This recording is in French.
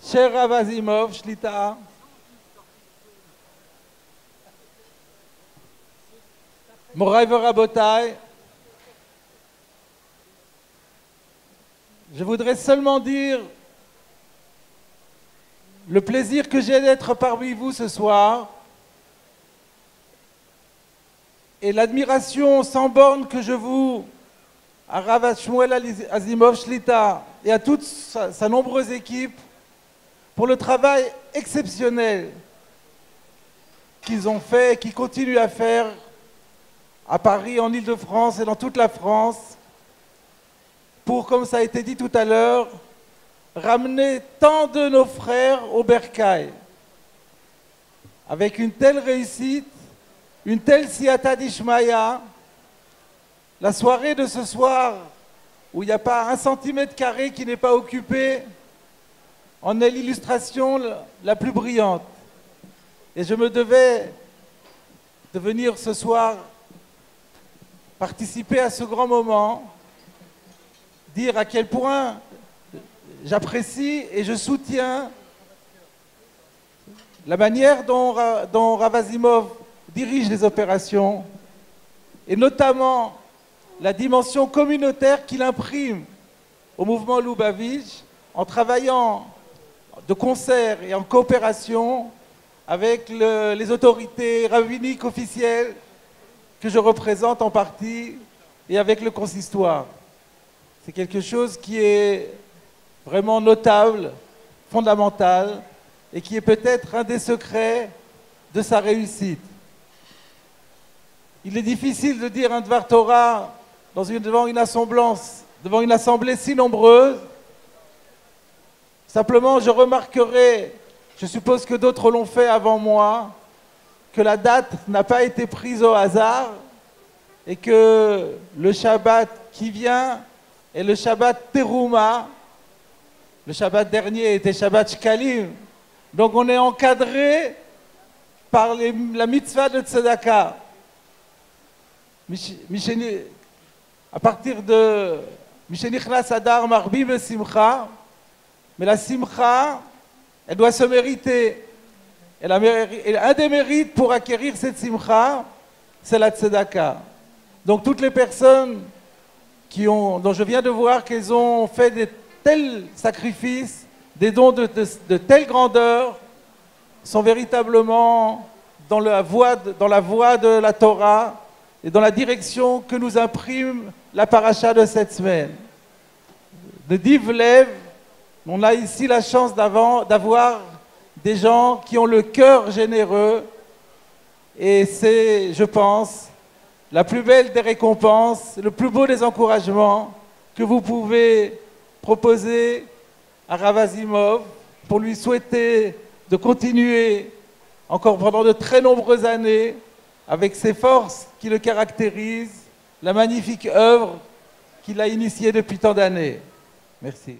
cher Rav Azimov, Shlita, Morai Rabotai, je voudrais seulement dire le plaisir que j'ai d'être parmi vous ce soir et l'admiration sans borne que je voue à Rav Shmuel Azimov Shlita et à toute sa nombreuse équipe pour le travail exceptionnel qu'ils ont fait et qu'ils continuent à faire à Paris, en Île-de-France et dans toute la France pour, comme ça a été dit tout à l'heure, ramener tant de nos frères au Bercail avec une telle réussite, une telle siata d'Ishmaïa. La soirée de ce soir, où il n'y a pas 1 centimètre carré qui n'est pas occupé, en est l'illustration la plus brillante. Et je me devais de venir ce soir participer à ce grand moment, dire à quel point j'apprécie et je soutiens la manière dont Rav Azimov dirige les opérations et notamment la dimension communautaire qu'il imprime au mouvement Lubavitch en travaillant de concert et en coopération avec les autorités rabbiniques officielles que je représente en partie et avec le consistoire. C'est quelque chose qui est vraiment notable, fondamental et qui est peut-être un des secrets de sa réussite. Il est difficile de dire un Dvar Torah devant une assemblée si nombreuse. Simplement, je remarquerai, je suppose que d'autres l'ont fait avant moi, que la date n'a pas été prise au hasard et que le Shabbat qui vient est le Shabbat Terouma. Le Shabbat dernier était Shabbat Shkalim. Donc on est encadré par la mitzvah de Tzedaka. À partir de Mishenichnas Adar Marbi Simcha, mais la Simcha, elle doit se mériter. Et un des mérites pour acquérir cette Simcha, c'est la Tzedaka. Donc toutes les personnes dont je viens de voir qu'elles ont fait de tels sacrifices, des dons de telle grandeur, sont véritablement dans la voie de la Torah et dans la direction que nous imprime la paracha de cette semaine. De Div Lev, on a ici la chance d'avoir des gens qui ont le cœur généreux et c'est, je pense, la plus belle des récompenses, le plus beau des encouragements que vous pouvez proposer à Rav Azimov pour lui souhaiter de continuer encore pendant de très nombreuses années avec ses forces qui le caractérisent, la magnifique œuvre qu'il a initiée depuis tant d'années. Merci.